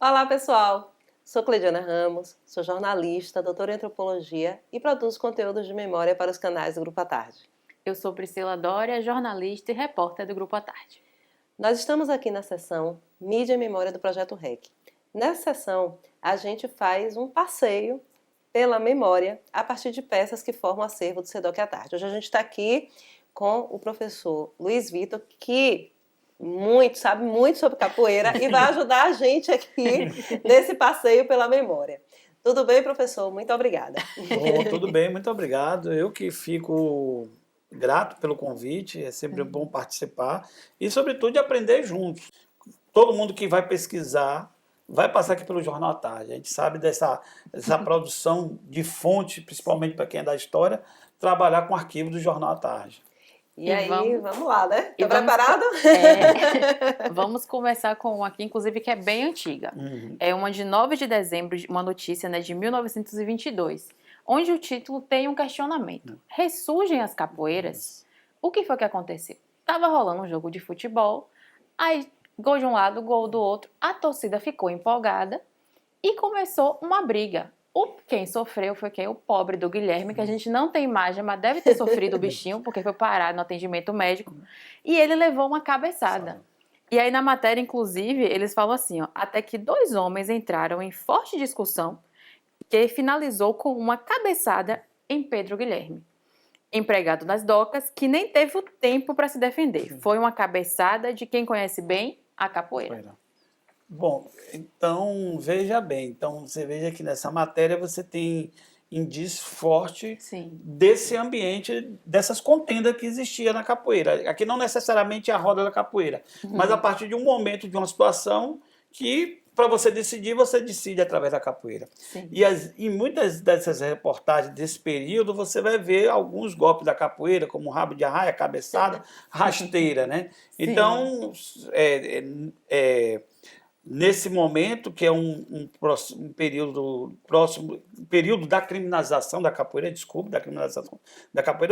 Olá, pessoal! Sou Cleidiana Ramos, sou jornalista, doutora em antropologia e produzo conteúdos de memória para os canais do Grupo à Tarde. Eu sou Priscila Dória, jornalista e repórter do Grupo à Tarde. Nós estamos aqui na seção Mídia e Memória do Projeto REC. Nessa seção, a gente faz um passeio pela memória a partir de peças que formam o acervo do SEDOC à Tarde. Hoje a gente está aqui com o professor Luiz Vitor, que sabe muito sobre capoeira e vai ajudar a gente aqui nesse passeio pela memória. Tudo bem, professor? Muito obrigada. Bom, tudo bem, muito obrigado. Eu que fico grato pelo convite, é sempre bom participar e, sobretudo, de aprender juntos. Todo mundo que vai pesquisar vai passar aqui pelo Jornal à Tarde. A gente sabe dessa produção de fonte, principalmente para quem é da história, trabalhar com arquivo do Jornal à Tarde. E aí, vamos lá, né? Tá vamos, preparado? Vamos começar com uma aqui, inclusive, que é bem antiga. É uma de 9 de dezembro, uma notícia, né, de 1922, onde o título tem um questionamento. Ressurgem as capoeiras? O que foi que aconteceu? Tava rolando um jogo de futebol, aí gol de um lado, gol do outro, a torcida ficou empolgada e começou uma briga. Quem sofreu foi quem? O pobre do Guilherme, que a gente não tem imagem, mas deve ter sofrido o bichinho, porque foi parar no atendimento médico. E ele levou uma cabeçada. E aí na matéria, inclusive, eles falam assim, ó, até que 2 homens entraram em forte discussão, que finalizou com uma cabeçada em Pedro Guilherme, empregado nas docas, que nem teve o tempo para se defender. Foi uma cabeçada de quem conhece bem a capoeira. Bom, então veja bem, então você veja que nessa matéria você tem indício forte desse ambiente, dessas contendas que existia na capoeira. Aqui não necessariamente a roda da capoeira, mas a partir de um momento, de uma situação que para você decidir, você decide através da capoeira. E muitas dessas reportagens desse período, você vai ver alguns golpes da capoeira, como rabo de arraia, cabeçada, rasteira, né? Então, nesse momento, que é um período da criminalização da capoeira,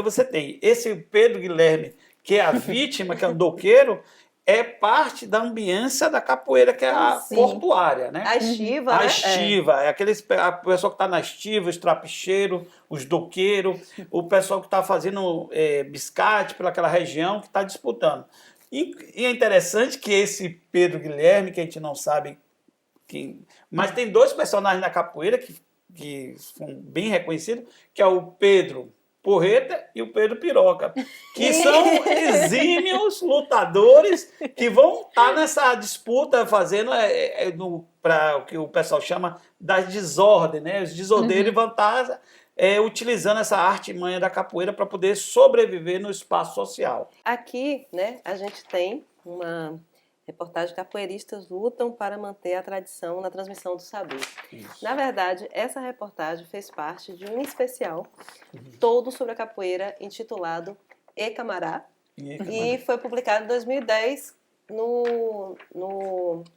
você tem esse Pedro Guilherme, que é a vítima, que é o doqueiro, é parte da ambiência da capoeira, que é a portuária, né? A estiva, a né? estiva, é aquele pessoal que está na estiva, os trapicheiros, os doqueiros, o pessoal que está fazendo biscate pelaquela região, que está disputando. E é interessante que esse Pedro Guilherme, que a gente não sabe quem, mas tem 2 personagens na capoeira que são bem reconhecidos, que é o Pedro Porreta e o Pedro Piroca, que são exímios lutadores que vão estar nessa disputa fazendo para o que o pessoal chama das desordens, né? Os desordeiros vão estar utilizando essa artimanha da capoeira para poder sobreviver no espaço social. Aqui, né, a gente tem uma reportagem: capoeiristas lutam para manter a tradição na transmissão do saber. Isso. Na verdade, essa reportagem fez parte de um especial todo sobre a capoeira intitulado E Camará, e foi publicado em 2010 no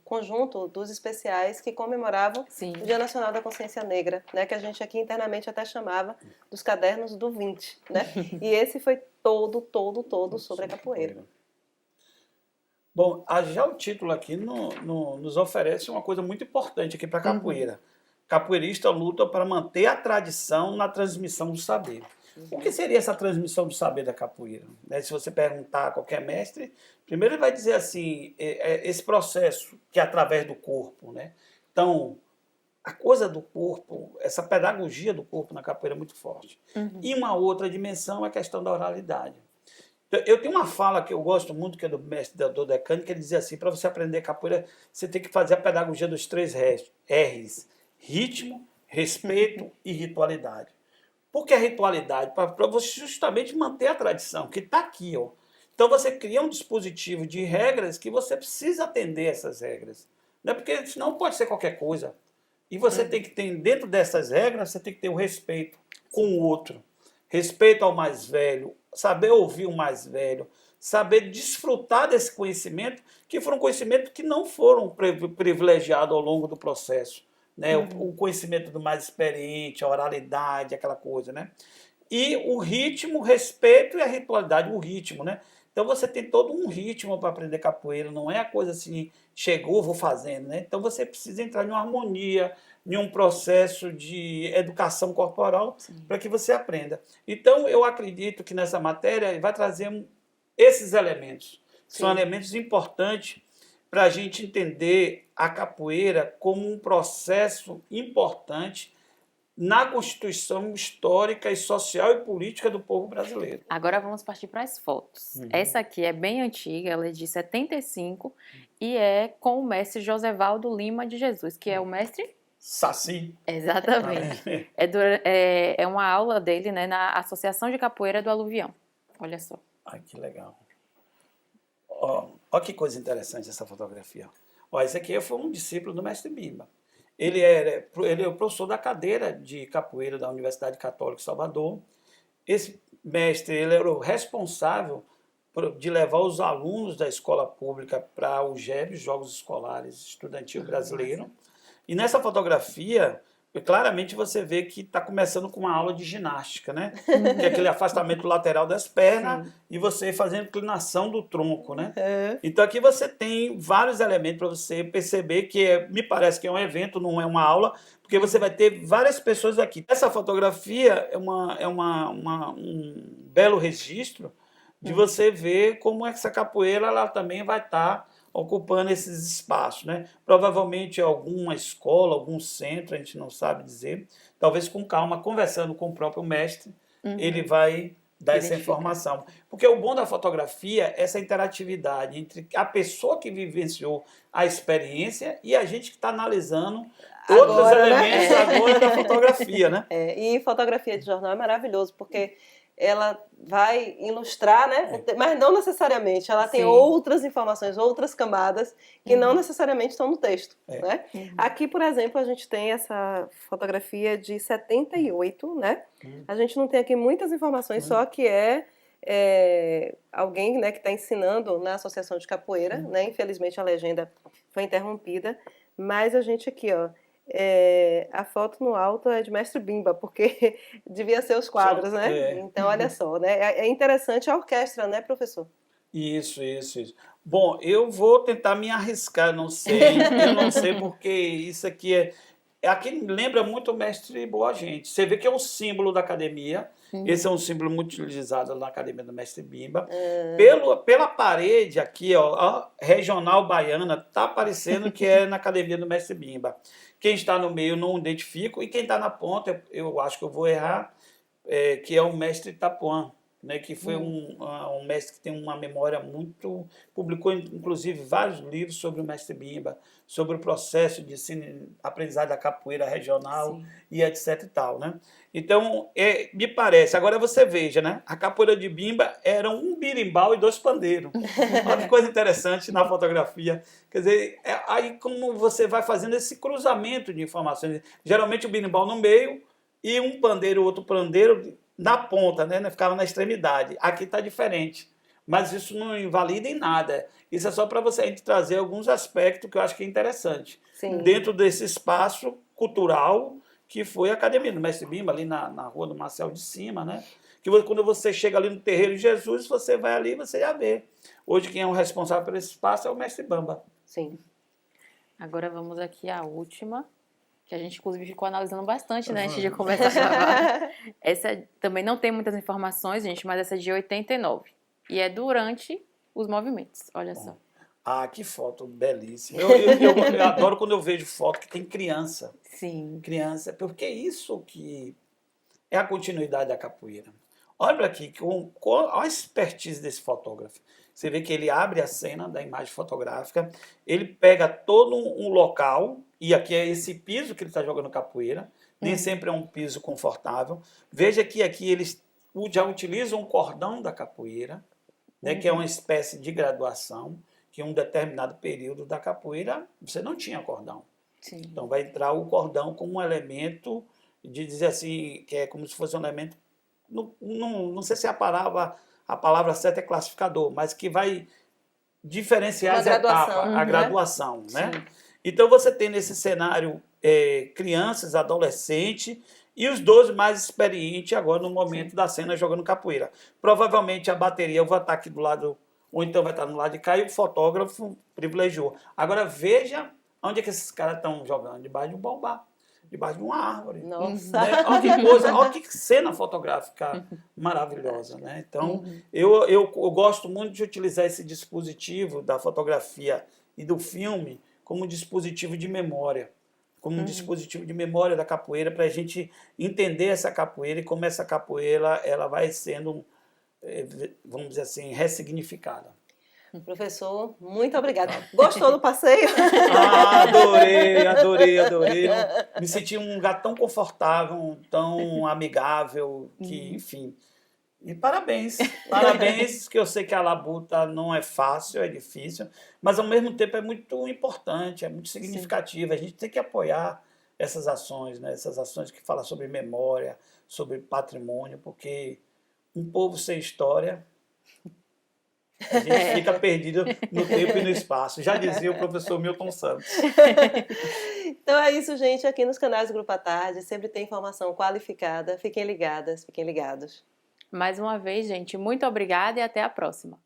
conjunto dos especiais que comemoravam o Dia Nacional da Consciência Negra, né, que a gente aqui internamente até chamava dos cadernos do 20, né? E esse foi todo sobre a capoeira. Bom, já o título aqui nos oferece uma coisa muito importante aqui para a capoeira. Capoeirista luta para manter a tradição na transmissão do saber. O que seria essa transmissão do saber da capoeira? Se você perguntar a qualquer mestre, primeiro ele vai dizer assim, esse processo que é através do corpo, né? Então, a coisa do corpo, essa pedagogia do corpo na capoeira é muito forte. E uma outra dimensão é a questão da oralidade. Eu tenho uma fala que eu gosto muito, que é do mestre Dodecani, que ele dizia assim, para você aprender capoeira, você tem que fazer a pedagogia dos 3 R's: ritmo, respeito e ritualidade. Por que a ritualidade? Para você justamente manter a tradição, que está aqui, ó. Então você cria um dispositivo de regras que você precisa atender essas regras. Não é porque senão pode ser qualquer coisa. E você tem que ter, dentro dessas regras, você tem que ter o respeito com o outro. Respeito ao mais velho, saber ouvir o mais velho, saber desfrutar desse conhecimento, que foram conhecimentos que não foram privilegiados ao longo do processo. Né? O conhecimento do mais experiente, a oralidade, aquela coisa, né? E o ritmo, o respeito e a ritualidade, o ritmo, né? Então você tem todo um ritmo para aprender capoeira, não é a coisa assim, chegou, vou fazendo, né? Então você precisa entrar em uma harmonia, em um processo de educação corporal para que você aprenda. Então eu acredito que nessa matéria vai trazer esses elementos. São Sim. elementos importantes para a gente entender a capoeira como um processo importante na constituição histórica e social e política do povo brasileiro. Agora vamos partir para as fotos. Essa aqui é bem antiga, ela é de 75 e é com o mestre Josevaldo Lima de Jesus, que é o mestre... Saci. Exatamente. É uma aula dele, né, na Associação de Capoeira do Aluvião. Olha só. Ai, que legal. Ó que coisa interessante essa fotografia. Ó, esse aqui foi um discípulo do mestre Bimba. Ele é o professor da cadeira de capoeira da Universidade Católica de Salvador. Esse mestre, ele era o responsável de levar os alunos da escola pública para o GEB, Jogos Escolares Estudantil Brasileiro. E nessa fotografia, claramente você vê que está começando com uma aula de ginástica, né? Que é aquele afastamento lateral das pernas e você fazendo inclinação do tronco, né? Então aqui você tem vários elementos para você perceber que me parece que é um evento, não é uma aula, porque você vai ter várias pessoas aqui. Essa fotografia é um belo registro de você ver como essa capoeira ela também vai estar ocupando esses espaços, né? Provavelmente alguma escola, algum centro, a gente não sabe dizer, talvez com calma, conversando com o próprio mestre, ele vai dar essa informação. Porque o bom da fotografia é essa interatividade entre a pessoa que vivenciou a experiência e a gente que está analisando outros Agora, elementos, né? agora da fotografia, né? E fotografia de jornal é maravilhoso, porque ela vai ilustrar, né? Mas não necessariamente. Ela tem outras informações, outras camadas que não necessariamente estão no texto. Né? Aqui, por exemplo, a gente tem essa fotografia de 78, né? A gente não tem aqui muitas informações, só que alguém, né, que está ensinando na Associação de Capoeira, né? Infelizmente a legenda foi interrompida, mas a gente aqui, ó, a foto no alto é de Mestre Bimba, porque devia ser os quadros, né? Então, olha só, né? É interessante a orquestra, né, professor? Isso. Bom, eu vou tentar me arriscar, eu não sei porque isso aqui aqui lembra muito o mestre Boa Gente. Você vê que é um símbolo da academia. Esse é um símbolo muito utilizado na academia do mestre Bimba. Pela parede aqui, ó, regional baiana, tá parecendo que é na academia do mestre Bimba. Quem está no meio não identifico, e quem está na ponta, eu acho que eu vou errar, que é o mestre Itapuã, né, que foi um mestre que tem uma memória muito... Publicou, inclusive, vários livros sobre o mestre Bimba, sobre o processo de aprendizagem da capoeira regional e etc e tal, né? Então, me parece... Agora você veja, né? A capoeira de Bimba era um birimbau e 2 pandeiros. Olha que coisa interessante na fotografia. Quer dizer, aí como você vai fazendo esse cruzamento de informações. Geralmente o birimbau no meio e um pandeiro, outro pandeiro na ponta, né? Ficava na extremidade. Aqui está diferente. Mas isso não invalida em nada. Isso é só para a gente trazer alguns aspectos que eu acho que é interessante. Dentro desse espaço cultural que foi a Academia do Mestre Bimba, ali na Rua do Marcel de Cima, né? Que quando você chega ali no Terreiro de Jesus, você vai ali e você já vê. Hoje quem é o responsável por esse espaço é o Mestre Bamba. Sim. Agora vamos aqui à última, que a gente inclusive ficou analisando bastante, né, antes de começar a gravar. Essa também não tem muitas informações, gente, mas essa é de 89. E é durante os movimentos, olha só. Ah, que foto belíssima. Eu adoro quando eu vejo foto que tem criança. Sim. Criança, porque isso que é a continuidade da capoeira. Olha aqui, olha a expertise desse fotógrafo. Você vê que ele abre a cena da imagem fotográfica, ele pega todo um local, e aqui é esse piso que ele está jogando capoeira, nem sempre é um piso confortável. Veja que aqui eles já utilizam um cordão da capoeira, né, que é uma espécie de graduação, que em um determinado período da capoeira você não tinha cordão. Sim. Então vai entrar o cordão como um elemento de dizer assim, que é como se fosse um elemento, não sei se a palavra certa é classificador, mas que vai diferenciar as etapas, a graduação, né? Então você tem nesse cenário crianças, adolescentes e os 12 mais experientes agora no momento da cena jogando capoeira. Provavelmente a bateria, eu vou estar aqui do lado ou então vai estar no lado de cá e o fotógrafo privilegiou. Agora veja onde é que esses caras estão jogando, debaixo de um baobá, debaixo de uma árvore. Nossa! Né? Olha que coisa, olha que cena fotográfica maravilhosa, né? Então, eu gosto muito de utilizar esse dispositivo da fotografia e do filme como um dispositivo de memória, como um dispositivo de memória da capoeira, para a gente entender essa capoeira e como essa capoeira ela vai sendo, vamos dizer assim, ressignificada. Professor, muito obrigada. Gostou do passeio? Ah, adorei. Me senti um lugar tão confortável, tão amigável, que, enfim. E parabéns, que eu sei que a labuta não é fácil, é difícil, mas ao mesmo tempo é muito importante, é muito significativa. A gente tem que apoiar essas ações, né? Essas ações que falam sobre memória, sobre patrimônio, porque um povo sem história, a gente fica perdido no tempo e no espaço. Já dizia o professor Milton Santos. Então é isso, gente. Aqui nos canais do Grupo à Tarde sempre tem informação qualificada. Fiquem ligadas, fiquem ligados. Mais uma vez, gente, muito obrigada e até a próxima.